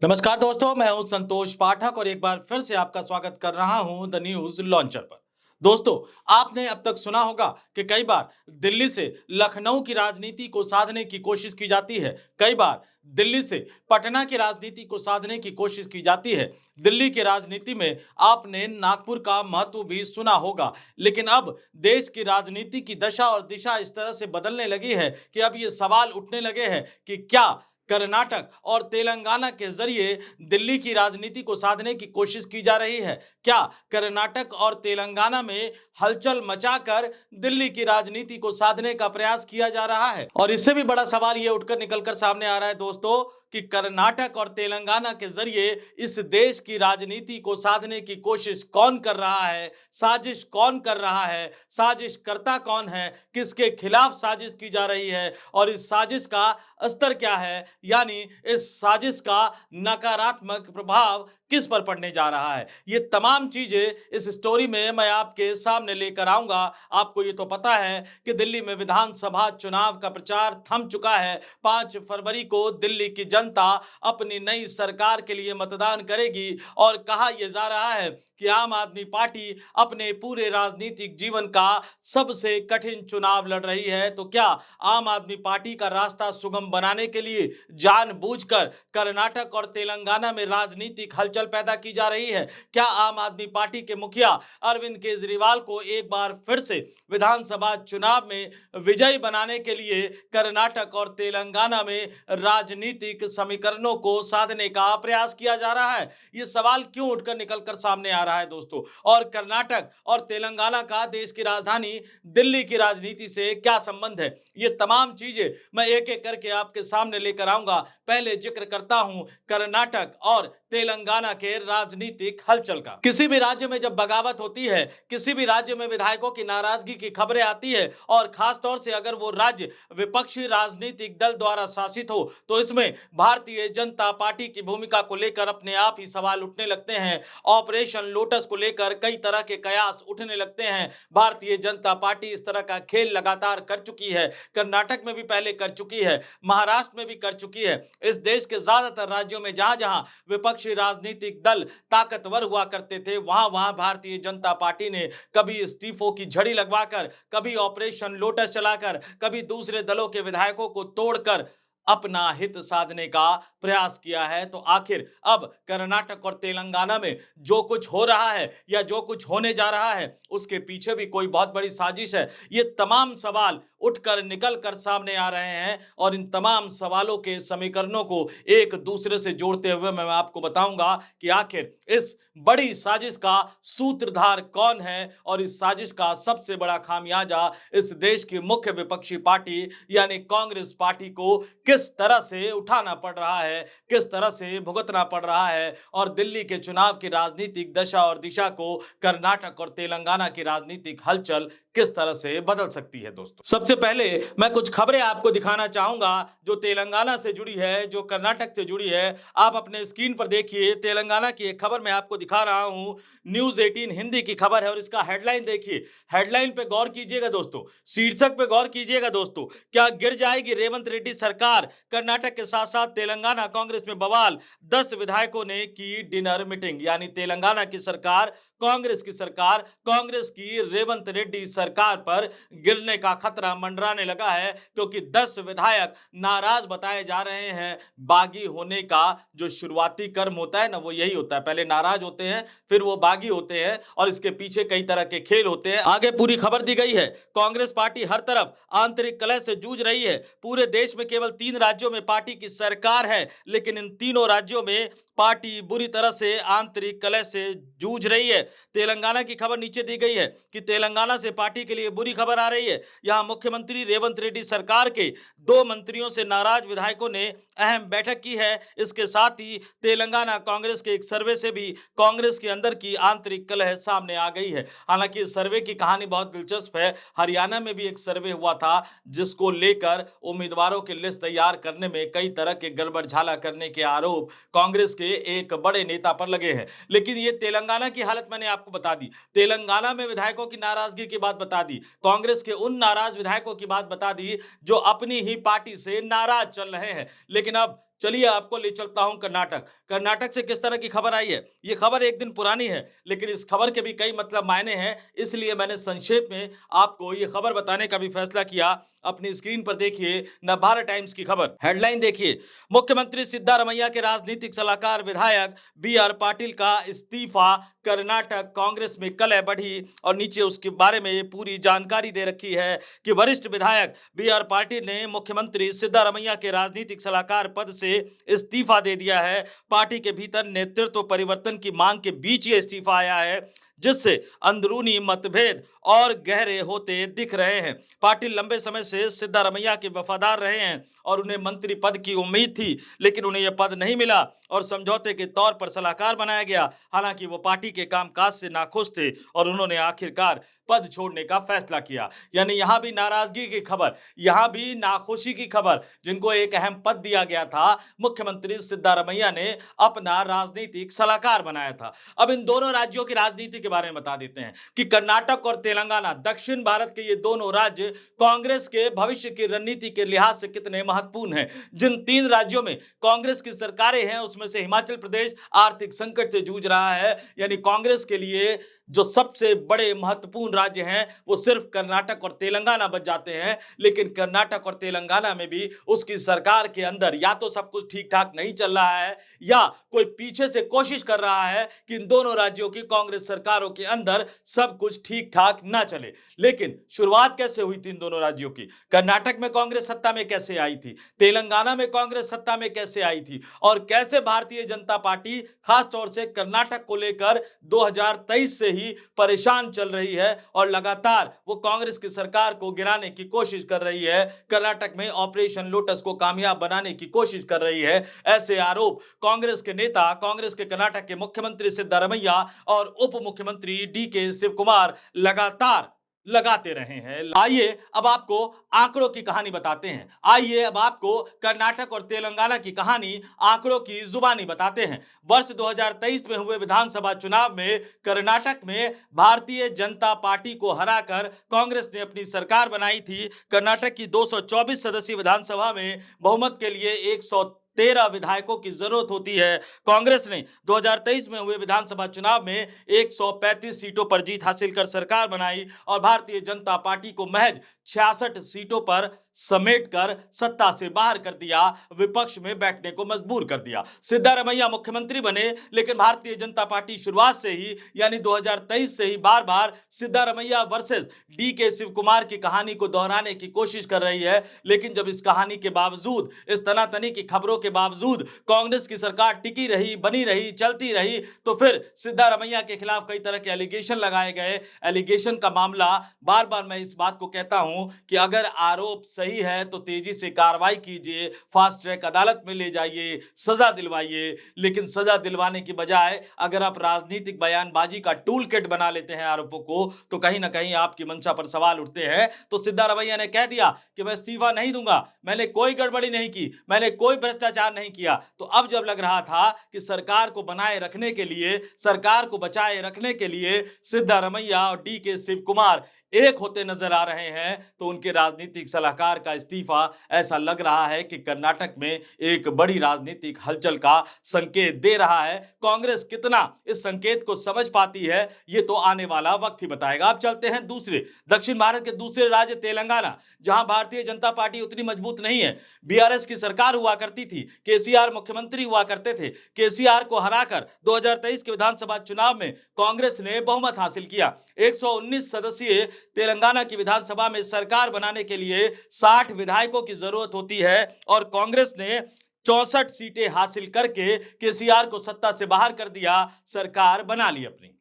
नमस्कार दोस्तों, मैं हूं संतोष पाठक और एक बार फिर से आपका स्वागत कर रहा हूं द न्यूज लॉन्चर पर। दोस्तों, आपने अब तक सुना होगा कि कई बार दिल्ली से लखनऊ की राजनीति को साधने की कोशिश की जाती है। कई बार दिल्ली से पटना की राजनीति को साधने की कोशिश की जाती है। दिल्ली की राजनीति में आपने नागपुर का महत्व भी सुना होगा, लेकिन अब देश की राजनीति की दशा और दिशा इस तरह से बदलने लगी है कि अब ये सवाल उठने लगे हैं कि क्या कर्नाटक और तेलंगाना के जरिए दिल्ली की राजनीति को साधने की कोशिश की जा रही है। क्या कर्नाटक और तेलंगाना में हलचल मचाकर दिल्ली की राजनीति को साधने का प्रयास किया जा रहा है? और इससे भी बड़ा सवाल यह उठकर निकलकर सामने आ रहा है दोस्तों कि कर्नाटक और तेलंगाना के जरिए इस देश की राजनीति को साधने की कोशिश कौन कर रहा है, साजिश कौन कर रहा है, साजिश करता कौन है, किसके खिलाफ साजिश की जा रही है और इस साजिश का स्तर क्या है, यानी इस साजिश का नकारात्मक प्रभाव किस पर पड़ने जा रहा है। ये तमाम चीजें इस स्टोरी में मैं आपके सामने लेकर आऊंगा। आपको ये तो पता है कि दिल्ली में विधानसभा चुनाव का प्रचार थम चुका है। 5 फरवरी को दिल्ली की जनता अपनी नई सरकार के लिए मतदान करेगी और कहा यह जा रहा है कि आम आदमी पार्टी अपने पूरे राजनीतिक जीवन का सबसे कठिन चुनाव लड़ रही है। तो क्या आम आदमी पार्टी का रास्ता सुगम बनाने के लिए जानबूझकर कर्नाटक और तेलंगाना में राजनीतिक हलचल पैदा की जा रही है? क्या आम आदमी पार्टी के मुखिया अरविंद केजरीवाल को एक बार फिर से विधानसभा चुनाव में विजयी बनाने के लिए कर्नाटक और तेलंगाना में राजनीतिक समीकरणों को साधने का प्रयास किया जा रहा है? ये सवाल क्यों उठकर निकलकर सामने आ रहा है दोस्तों? और कर्नाटक और तेलंगाना का देश की राजधानी दिल्ली की राजनीति से क्या संबंध है? ये तमाम चीजें मैं एक एक करके आपके सामने लेकर आऊंगा। पहले जिक्र करता हूं कर्नाटक और तेलंगाना के राजनीतिक हलचल का। किसी भी राज्य में जब बगावत होती है, किसी भी राज्य में विधायकों की नाराजगी की खबरें आती है और खासतौर से अगर वो राज्य विपक्षी राजनीतिक दल द्वारा शासित हो, तो इसमें भारतीय जनता पार्टी की भूमिका को लेकर अपने आप ही सवाल उठने लगते हैं। ऑपरेशन लोटस को लेकर कई तरह के कयास उठने लगते हैं। भारतीय जनता पार्टी इस तरह का खेल लगातार कर चुकी है। कर्नाटक में भी पहले कर चुकी है, महाराष्ट्र में भी कर चुकी है। इस देश के ज्यादातर राज्यों में जहां जहां विपक्षी राजनीतिक दल ताकतवर हुआ करते थे, वहां वहां भारतीय जनता पार्टी ने कभी इस्तीफों की झड़ी लगवाकर, कभी ऑपरेशन लोटस चलाकर, कभी दूसरे दलों के विधायकों को तोड़कर अपना हित साधने का प्रयास किया है। तो आखिर अब कर्नाटक और तेलंगाना में जो कुछ हो रहा है या जो कुछ होने जा रहा है, उसके पीछे भी कोई बहुत बड़ी साजिश है? ये तमाम सवाल उठकर निकल कर सामने आ रहे हैं और इन तमाम सवालों के समीकरणों को एक दूसरे से जोड़ते हुए मैं आपको बताऊंगा कि आखिर इस बड़ी साजिश का सूत्रधार कौन है और इस साजिश का सबसे बड़ा खामियाजा इस देश की मुख्य विपक्षी पार्टी यानी कांग्रेस पार्टी को किस तरह से उठाना पड़ रहा है, किस तरह से भुगतना पड़ रहा है और दिल्ली के चुनाव की राजनीतिक दशा और दिशा को कर्नाटक और तेलंगाना की राजनीतिक हलचल किस तरह से बदल सकती है दोस्तों। सबसे पहले मैं कुछ खबरें आपको दिखाना चाहूंगा जो तेलंगाना से जुड़ी है, जो कर्नाटक से जुड़ी है। आप अपने स्क्रीन पर देखिए, तेलंगाना की एक खबर मैं आपको दिखा रहा हूं। न्यूज 18 हिंदी की खबर है और इसका हेडलाइन देखिए। हेडलाइन पे गौर कीजिएगा दोस्तों, शीर्षक पे गौर कीजिएगा दोस्तों। क्या गिर जाएगी रेवंत रेड्डी सरकार? कर्नाटक के साथ साथ तेलंगाना कांग्रेस में बवाल। 10 विधायकों ने की डिनर मीटिंग, यानी तेलंगाना की सरकार, कांग्रेस की सरकार, कांग्रेस की रेवंत रेड्डी सरकार पर गिरने का खतरा मंडराने लगा है, क्योंकि 10 विधायक नाराज बताए जा रहे हैं। बागी होने का जो शुरुआती कर्म होता है ना, वो यही होता है। पहले नाराज होते हैं, फिर वो बागी होते हैं और इसके पीछे कई तरह के खेल होते हैं। आगे पूरी खबर दी गई है। कांग्रेस पार्टी हर तरफ आंतरिक कलह से जूझ रही है। पूरे देश में केवल 3 राज्यों में पार्टी की सरकार है, लेकिन इन तीनों राज्यों में पार्टी बुरी तरह से आंतरिक कलह से जूझ रही है। तेलंगाना की खबर नीचे दी गई है कि तेलंगाना से पार्टी के लिए बुरी खबर आ रही है। यहां मुख्यमंत्री रेवंत रेड्डी सरकार के 2 मंत्रियों से नाराज विधायकों ने अहम बैठक की है। इसके साथ ही तेलंगाना कांग्रेस के एक सर्वे से भी कांग्रेस के अंदर की आंतरिक कलह सामने आ गई है। हालांकि इस सर्वे की कहानी बहुत दिलचस्प है। हरियाणा में भी एक सर्वे हुआ था जिसको लेकर उम्मीदवारों की लिस्ट तैयार करने में कई तरह के गड़बड़झाला करने के आरोप कांग्रेस के एक बड़े नेता पर लगे हैं। लेकिन ये तेलंगाना की हालत मैंने आपको बता दी, तेलंगाना में विधायकों की नाराजगी की बात बता दी, कांग्रेस के उन नाराज विधायकों की बात बता दी जो अपनी ही पार्टी से नाराज चल रहे हैं। लेकिन अब चलिए आपको ले चलता हूं कर्नाटक। कर्नाटक से किस तरह की खबर आई है। ये खबर एक दिन पुरानी है, लेकिन इस खबर के भी कई मतलब मायने हैं, इसलिए मैंने संक्षेप में आपको ये खबर बताने का भी फैसला किया। अपनी स्क्रीन पर देखिए नवभारत टाइम्स की खबर, हेडलाइन देखिए, मुख्यमंत्री सिद्धारमैया के राजनीतिक सलाहकार विधायक बी आर पाटिल का इस्तीफा, कर्नाटक कांग्रेस में कलह बढ़ी। और नीचे उसके बारे में पूरी जानकारी दे रखी है कि वरिष्ठ विधायक बी आर पाटिल ने मुख्यमंत्री सिद्धारमैया के राजनीतिक सलाहकार पद से इस्तीफा दे दिया है। पार्टी के भीतर नेतृत्व परिवर्तन की मांग के बीच ये इस्तीफा आया है, जिससे अंदरूनी मतभेद और गहरे होते दिख रहे हैं। पाटिल लंबे समय से सिद्धारमैया के वफादार रहे हैं और उन्हें मंत्री पद की उम्मीद थी, लेकिन उन्हें यह पद नहीं मिला और समझौते के तौर पर सलाहकार बनाया गया। हालांकि वो पार्टी के कामकाज से नाखुश थे और उन्होंने आखिरकार पद छोड़ने का फैसला किया। यानी यहां भी नाराजगी की खबर, यहां भी नाखुशी की खबर। जिनको एक अहम पद दिया गया था, मुख्यमंत्री सिद्धारमैया ने अपना राजनीतिक सलाहकार बनाया था। अब इन दोनों राज्यों की राजनीति के बारे में बता देते हैं कि कर्नाटक और तेलंगाना, दक्षिण भारत के ये दोनों राज्य कांग्रेस के भविष्य की रणनीति के लिहाज से कितने महत्वपूर्ण हैं। जिन 3 राज्यों में कांग्रेस की सरकारें हैं, उसमें से हिमाचल प्रदेश आर्थिक संकट से जूझ रहा है। यानी कांग्रेस के लिए जो सबसे बड़े महत्वपूर्ण राज्य हैं, वो सिर्फ कर्नाटक और तेलंगाना बच जाते हैं। लेकिन कर्नाटक और तेलंगाना में भी उसकी सरकार के अंदर या तो सब कुछ ठीक ठाक नहीं चल रहा है, या कोई पीछे से कोशिश कर रहा है कि इन दोनों राज्यों की कांग्रेस सरकारों के अंदर सब कुछ ठीक ठाक ना चले। लेकिन शुरुआत कैसे हुई थी इन दोनों राज्यों की? कर्नाटक में कांग्रेस सत्ता में कैसे आई थी, तेलंगाना में कांग्रेस सत्ता में कैसे आई थी, और कैसे भारतीय जनता पार्टी खासतौर से कर्नाटक को लेकर 2023 से ही परेशान चल रही है और लगातार वो कांग्रेस की सरकार को गिराने की कोशिश कर रही है, कर्नाटक में ऑपरेशन लोटस को कामयाब बनाने की कोशिश कर रही है। ऐसे आरोप कांग्रेस के नेता, कांग्रेस के कर्नाटक के मुख्यमंत्री सिद्धारमैया और उप मुख्यमंत्री डी के शिव कुमार लगातार लगाते रहे हैं। आइए अब आपको आंकड़ों की कहानी बताते हैं। आइए अब आपको कर्नाटक और तेलंगाना की कहानी आंकड़ों की जुबानी बताते हैं। वर्ष 2023 में हुए विधानसभा चुनाव में कर्नाटक में भारतीय जनता पार्टी को हराकर कांग्रेस ने अपनी सरकार बनाई थी। कर्नाटक की 224 सदस्यीय विधानसभा में बहुमत के लिए 113 विधायकों की जरूरत होती है। कांग्रेस ने 2023 में हुए विधानसभा चुनाव में 135 सीटों पर जीत हासिल कर सरकार बनाई और भारतीय जनता पार्टी को महज 66 सीटों पर समेटकर सत्ता से बाहर कर दिया, विपक्ष में बैठने को मजबूर कर दिया। सिद्धारमैया मुख्यमंत्री बने, लेकिन भारतीय जनता पार्टी शुरुआत से ही यानी 2023 से ही बार बार सिद्धारमैया वर्सेस डी के शिव कुमार की कहानी को दोहराने की कोशिश कर रही है। लेकिन जब इस कहानी के बावजूद, इस तनातनी की खबरों के बावजूद कांग्रेस की सरकार टिकी रही, बनी रही, चलती रही, तो फिर सिद्धारमैया के खिलाफ कई तरह के एलिगेशन लगाए गए। एलिगेशन का मामला, बार बार मैं इस बात को कहता हूं कि अगर आरोप सही है तो तेजी से कार्रवाई कीजिए, फास्ट ट्रैक अदालत में ले जाइए, सजा दिलवाइए। लेकिन सजा दिलवाने की बजाय अगर आप राजनीतिक बयानबाजी का टूल किट बना लेते हैं आरोपों को, तो कहीं ना कहीं आपकी मंशा पर सवाल उठते हैं। तो सिद्धारमैया ने कह दिया कि मैं इस्तीफा नहीं दूंगा, मैंने कोई गड़बड़ी नहीं की, मैंने कोई भ्रष्टाचार नहीं किया। तो अब जब लग रहा था कि सरकार को बनाए रखने के लिए, सरकार को बचाए रखने के लिए सिद्धारमैया और डी के शिव कुमार एक होते नजर आ रहे हैं, तो उनके राजनीतिक सलाहकार का इस्तीफा ऐसा लग रहा है कि कर्नाटक में एक बड़ी राजनीतिक हलचल का संकेत दे रहा है। कांग्रेस कितना इस संकेत को समझ पाती है, ये तो आने वाला वक्त ही बताएगा। अब चलते हैं दूसरे दक्षिण भारत के दूसरे राज्य तेलंगाना, जहां भारतीय जनता पार्टी उतनी मजबूत नहीं है। बीआरएस की सरकार हुआ करती थी, केसीआर मुख्यमंत्री हुआ करते थे। केसीआर को हराकर 2023 के विधानसभा चुनाव में कांग्रेस ने बहुमत हासिल किया। 119 सदस्यीय तेलंगाना की विधानसभा में सरकार बनाने के लिए 60 विधायकों की जरूरत होती है और कांग्रेस ने 64 सीटें हासिल करके केसीआर को सत्ता से बाहर कर दिया, सरकार बना ली अपनी।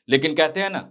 लेकिन कहते हैं ना,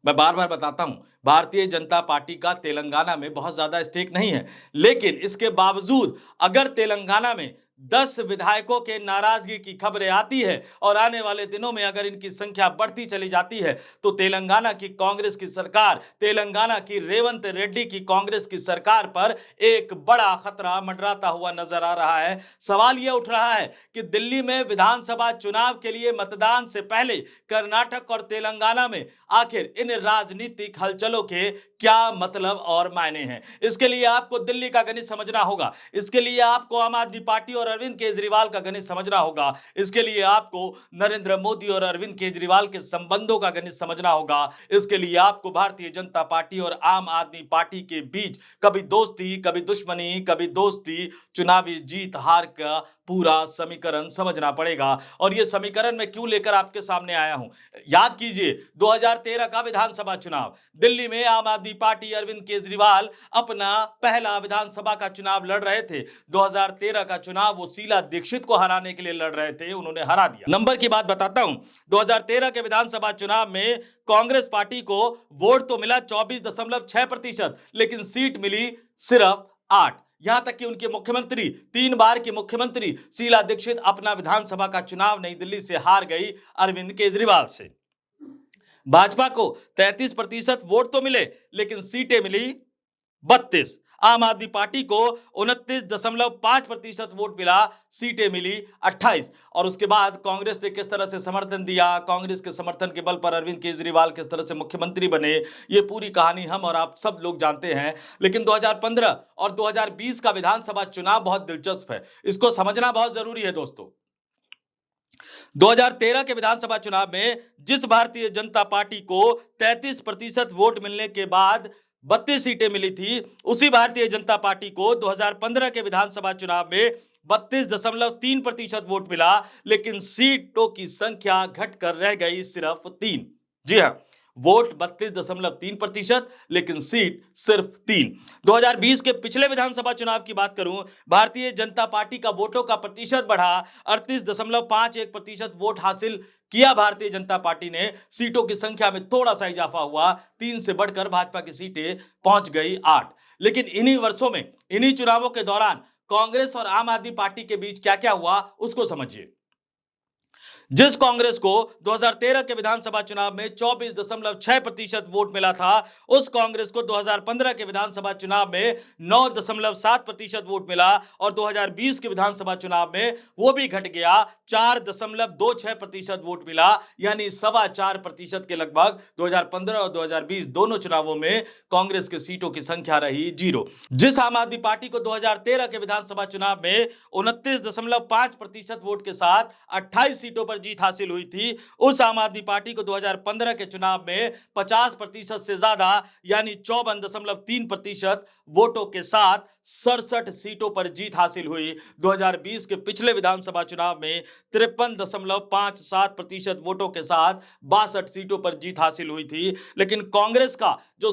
मैं बार बार बताता हूं, भारतीय जनता पार्टी का तेलंगाना में बहुत ज्यादा स्टेक नहीं है। लेकिन इसके बावजूद अगर तेलंगाना में 10 विधायकों के नाराजगी की खबरें आती है और आने वाले दिनों में अगर इनकी संख्या बढ़ती चली जाती है, तो तेलंगाना की कांग्रेस की सरकार, तेलंगाना की रेवंत रेड्डी की कांग्रेस की सरकार पर एक बड़ा खतरा मंडराता हुआ नजर आ रहा है। सवाल यह उठ रहा है कि दिल्ली में विधानसभा चुनाव के लिए मतदान से पहले कर्नाटक और तेलंगाना में आखिर इन राजनीतिक हलचलों के क्या मतलब और मायने हैं। इसके लिए आपको दिल्ली का गणित समझना होगा। इसके लिए आपको आम आदमी पार्टी और और अरविंद केजरीवाल का गणित समझना होगा। इसके लिए आपको नरेंद्र मोदी और अरविंद केजरीवाल के संबंधों का गणित समझना होगा। इसके लिए आपको भारतीय जनता पार्टी और आम आदमी पार्टी के बीच कभी दोस्ती, कभी दुश्मनी, कभी दोस्ती, चुनावी जीत हार का पूरा समीकरण समझना पड़ेगा। और ये समीकरण मैं क्यों लेकर आपके सामने आया हूं, याद कीजिए 2013 का विधानसभा चुनाव, दिल्ली में आम आदमी पार्टी अरविंद केजरीवाल अपना पहला विधानसभा का चुनाव लड़ रहे थे। 2013 का चुनाव वो शीला दीक्षित को हराने के लिए लड़ रहे थे, उन्होंने हरा दिया। नंबर की बात बताता हूं, 2013 के विधानसभा चुनाव में कांग्रेस पार्टी को वोट तो मिला 24.6%, लेकिन सीट मिली सिर्फ 8। यहां तक कि उनके मुख्यमंत्री, 3 बार की मुख्यमंत्री शीला दीक्षित अपना विधानसभा का चुनाव नई दिल्ली से हार गई अरविंद केजरीवाल से। भाजपा को 33% वोट तो मिले, लेकिन सीटें मिली 32। आम आदमी पार्टी को 29.5% वोट मिला, सीटें मिली 28। और उसके बाद कांग्रेस ने किस तरह से समर्थन दिया, कांग्रेस के समर्थन के बल पर अरविंद केजरीवाल किस तरह से मुख्यमंत्री बने, ये पूरी कहानी हम और आप सब लोग जानते हैं। लेकिन 2015 और 2020 का विधानसभा चुनाव बहुत दिलचस्प है, इसको समझना बहुत जरूरी है दोस्तों। 2013 के विधानसभा चुनाव में जिस भारतीय जनता पार्टी को 33% वोट मिलने के बाद 32 सीटें मिली थी, उसी भारतीय जनता पार्टी को 2015 के विधानसभा चुनाव में 32.3% वोट मिला, लेकिन सीटों की संख्या घटकर रह गई सिर्फ 3। जी हां, वोट 32.3%, लेकिन सीट सिर्फ 3। 2020 के पिछले विधानसभा चुनाव की बात करूं, भारतीय जनता पार्टी का वोटों का प्रतिशत बढ़ा, 38.51% वोट हासिल किया भारतीय जनता पार्टी ने। सीटों की संख्या में थोड़ा सा इजाफा हुआ, 3 से बढ़कर भाजपा की सीटें पहुंच गई 8। लेकिन इन्हीं वर्षों में, इन्हीं चुनावों के दौरान कांग्रेस और आम आदमी पार्टी के बीच क्या क्या हुआ, उसको समझिए। जिस कांग्रेस को 2013 के विधानसभा चुनाव में 24.6% वोट मिला था, उस कांग्रेस को 2015 के विधानसभा चुनाव में 9.7% वोट मिला, और 2020 के विधानसभा चुनाव में वो भी घट गया, 4.26% वोट मिला, यानी 4.25% के लगभग 2015 और 2020 दोनों चुनावों में कांग्रेस की सीटों की संख्या रही 0। जिस आम आदमी पार्टी को 2013 के विधानसभा चुनाव में 29.5% वोट के साथ 28 सीटों पर जीत हासिल हुई थी, उस आम आदमी पार्टी को 2015 के चुनाव में 50% से ज्यादा, यानी 54.3% वोटों के साथ 67 सीटों पर जीत हासिल हुई। 2020 के पिछले विधानसभा चुनाव में 53.57% वोटों के साथ 62 सीटों पर जीत हासिल हुई थी। लेकिन कांग्रेस का जो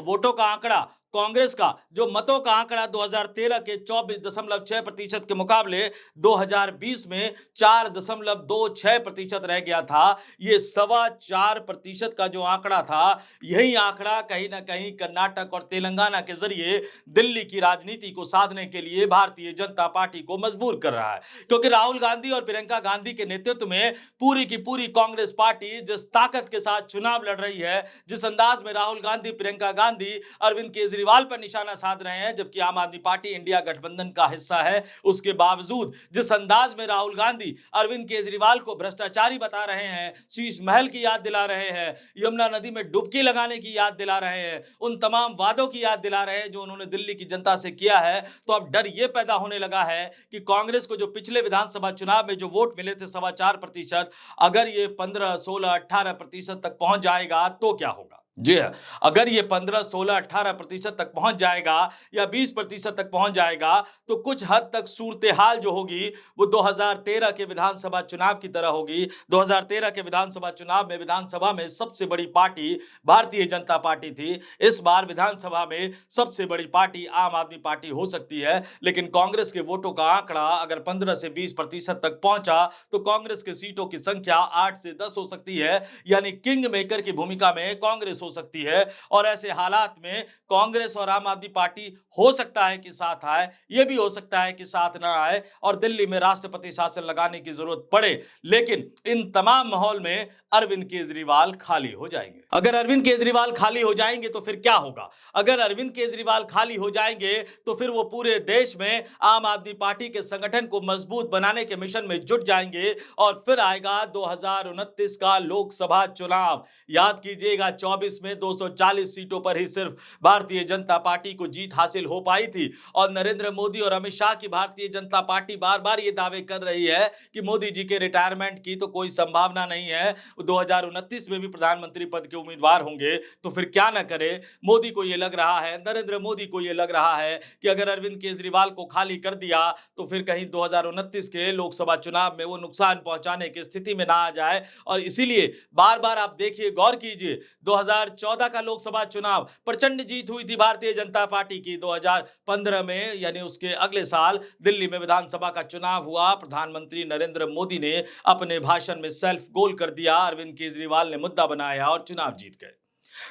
वोटों का आंकड़ा, कांग्रेस का जो मतों का आंकड़ा 2013 के 24.6% के मुकाबले 2020 में 4.26% रह गया था। ये 4.25% का जो आंकड़ा था, यही आंकड़ा कहीं ना कहीं कर्नाटक और तेलंगाना के जरिए दिल्ली की राजनीति को साधने के लिए भारतीय जनता पार्टी को मजबूर कर रहा है। क्योंकि राहुल गांधी और प्रियंका गांधी के नेतृत्व में पूरी की पूरी कांग्रेस पार्टी जिस ताकत के साथ चुनाव लड़ रही है, जिस अंदाज में राहुल गांधी, प्रियंका गांधी अरविंद केजरीवाल पर निशाना साध रहे हैं, जबकि आम आदमी पार्टी इंडिया गठबंधन का हिस्सा है, उसके बावजूद जिस अंदाज में राहुल गांधी अरविंद केजरीवाल को भ्रष्टाचारी बता रहे हैं, शीश महल की याद दिला रहे हैं, यमुना नदी में डुबकी लगाने की याद दिला रहे हैं, उन तमाम वादों की याद दिला रहे हैं जो उन्होंने दिल्ली की जनता से किया है, तो अब डर यह पैदा होने लगा है कि कांग्रेस को जो पिछले विधानसभा चुनाव में जो वोट मिले थे 4.25%, अगर ये 15, 16, 18% तक पहुंच जाएगा तो क्या होगा। जी हाँ, अगर ये 15, 16, 18% तक पहुंच जाएगा या 20% तक पहुंच जाएगा, तो कुछ हद तक सूरत-ए-हाल जो होगी वो 2013 के विधानसभा चुनाव की तरह होगी। 2013 के विधानसभा चुनाव में विधानसभा में सबसे बड़ी पार्टी भारतीय जनता पार्टी थी। इस बार विधानसभा में सबसे बड़ी पार्टी आम आदमी पार्टी हो सकती है, लेकिन कांग्रेस के वोटों का आंकड़ा अगर 15 से 20% तक पहुंचा तो कांग्रेस की सीटों की संख्या 8 से 10 हो सकती है, यानी किंग मेकर की भूमिका में कांग्रेस हो सकती है। और ऐसे हालात में कांग्रेस और आम आदमी पार्टी हो सकता है कि साथ आए, यह भी हो सकता है कि साथ ना आए और दिल्ली में राष्ट्रपति शासन लगाने की जरूरत पड़े। लेकिन इन तमाम माहौल में अरविंद केजरीवाल खाली हो जाएंगे। अगर अरविंद केजरीवाल खाली हो जाएंगे तो फिर क्या होगा? अगर अरविंद केजरीवाल खाली हो जाएंगे तो फिर वो पूरे देश में आम आदमी पार्टी के संगठन को मजबूत बनाने के मिशन में जुट जाएंगे और फिर आएगा 2029 का लोकसभा चुनाव। याद कीजिएगा 24 2019 में 240 सीटों पर ही सिर्फ भारतीय जनता पार्टी को जीत हासिल हो पाई थी और नरेंद्र मोदी और अमित शाह की भारतीय जनता पार्टी बार-बार ये दावे कर रही है कि मोदी जी के रिटायरमेंट की तो कोई संभावना नहीं है, 2029 में भी प्रधानमंत्री पद के उम्मीदवार होंगे, तो फिर क्या ना करे। मोदी को ये लग रहा है, नरेंद्र मोदी को ये लग रहा है कि अगर अरविंद केजरीवाल को खाली कर दिया तो फिर कहीं 2029 के लोकसभा चुनाव में वो नुकसान पहुंचाने की स्थिति में ना आ जाए और इसीलिए बार-बार आप देखिए, गौर कीजिए, 2014 का लोकसभा चुनाव प्रचंड जीत हुई थी भारतीय जनता पार्टी की। 2015 में यानी उसके अगले साल दिल्ली में विधानसभा का चुनाव हुआ। प्रधानमंत्री नरेंद्र मोदी ने अपने भाषण में सेल्फ गोल कर दिया, अरविंद केजरीवाल ने मुद्दा बनाया और चुनाव जीत गए।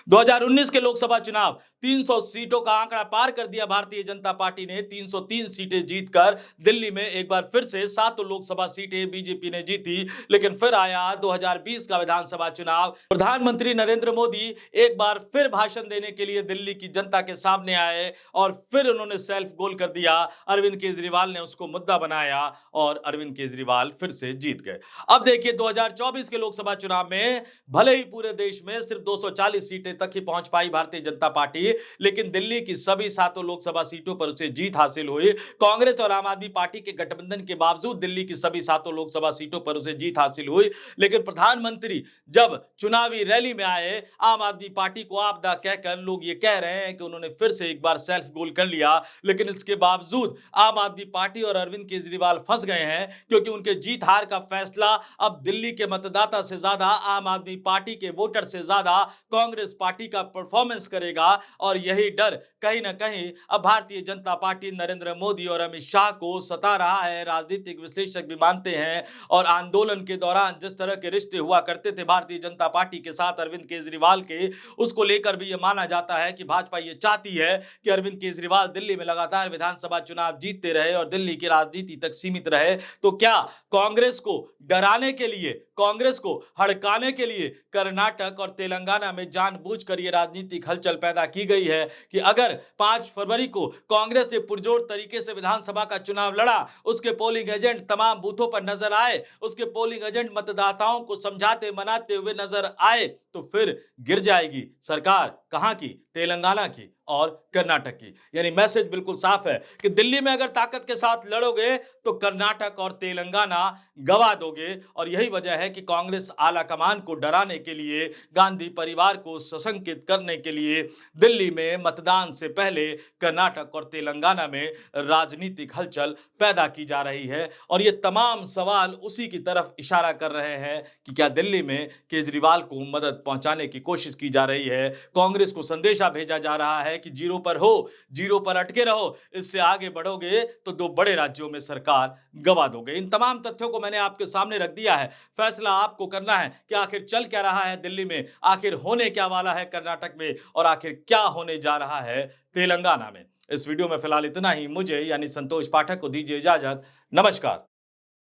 2019 के लोकसभा चुनाव 300 सीटों का आंकड़ा पार कर दिया। भारतीय जनता पार्टी ने 303 सीटें जीतकर दिल्ली में एक बार फिर से 7 लोकसभा सीटें बीजेपी ने जीती। लेकिन फिर आया 2020 का विधानसभा चुनाव। प्रधानमंत्री नरेंद्र मोदी एक बार फिर भाषण देने के लिए दिल्ली की जनता के सामने आए और फिर उन्होंने सेल्फ गोल कर दिया। अरविंद केजरीवाल ने उसको मुद्दा बनाया और अरविंद केजरीवाल फिर से जीत गए। अब देखिए, 2024 के लोकसभा चुनाव में भले ही पूरे देश में सिर्फ 240 सीटें तक ही पहुंच पाई भारतीय जनता पार्टी, लेकिन दिल्ली की सभी 7 लोकसभा सीटों पर उसे जीत हासिल हुई। कांग्रेस और आम आदमी पार्टी के गठबंधन के बावजूद दिल्ली की सभी 7 लोकसभा सीटों पर उसे जीत हासिल हुई। लेकिन प्रधानमंत्री जब चुनावी रैली में आए, आम आदमी पार्टी को आपदा कहकर लोग ये कह रहे हैं कि उन्होंने फिर से एक बार सेल्फ गोल कर लिया। लेकिन इसके बावजूद आम आदमी पार्टी और अरविंद केजरीवाल फंस गए हैं, क्योंकि उनके जीत हार का फैसला अब दिल्ली के मतदाता से ज्यादा, आम आदमी पार्टी के वोटर से ज्यादा कांग्रेस पार्टी का परफॉर्मेंस करेगा। और यही डर कहीं ना कहीं अब भारतीय जनता पार्टी नरेंद्र मोदी और अमित शाह को सता रहा है। राजनीतिक विश्लेषक भी मानते हैं और आंदोलन के दौरान जिस तरह के रिश्ते हुआ करते थे भारतीय जनता पार्टी के साथ अरविंद केजरीवाल के, उसको लेकर भी यह माना जाता है कि भाजपा ये चाहती है कि अरविंद केजरीवाल दिल्ली में लगातार विधानसभा चुनाव जीतते रहे और दिल्ली की राजनीति तक सीमित रहे। तो क्या कांग्रेस को डराने के लिए, कांग्रेस को हड़काने के लिए कर्नाटक और तेलंगाना में जानबूझकर यह राजनीतिक हलचल पैदा की गई है कि अगर 5 फरवरी को कांग्रेस ने पुरजोर तरीके से विधानसभा का चुनाव लड़ा, उसके पोलिंग एजेंट तमाम बूथों पर नजर आए, उसके पोलिंग एजेंट मतदाताओं को समझाते मनाते हुए नजर आए, तो फिर गिर जाएगी सरकार कहां की? तेलंगाना की और कर्नाटक की। यानी मैसेज बिल्कुल साफ है कि दिल्ली में अगर ताकत के साथ लड़ोगे तो कर्नाटक और तेलंगाना गवा दोगे। और यही वजह है कि कांग्रेस आला कमान को डराने के लिए, गांधी परिवार को सशंकित करने के लिए दिल्ली में मतदान से पहले कर्नाटक और तेलंगाना में राजनीतिक हलचल पैदा की जा रही है। और ये तमाम सवाल उसी की तरफ इशारा कर रहे हैं कि क्या दिल्ली में केजरीवाल को मदद पहुंचाने की कोशिश की जा रही है, कांग्रेस को संदेशा भेजा जा रहा है कि जीरो पर हो, जीरो पर अटके रहो, इससे आगे बढ़ोगे तो 2 बड़े राज्यों में सरकार गवा दोगे। इन तमाम तथ्यों को मैंने आपके सामने रख दिया है। फैसला आपको करना है कि आखिर चल क्या रहा है दिल्ली में, आखिर होने क्या वाला है कर्नाटक में और आखिर क्या होने जा रहा है तेलंगाना में। इस वीडियो में फिलहाल इतना ही। मुझे यानी संतोष पाठक को दीजिए इजाजत। नमस्कार।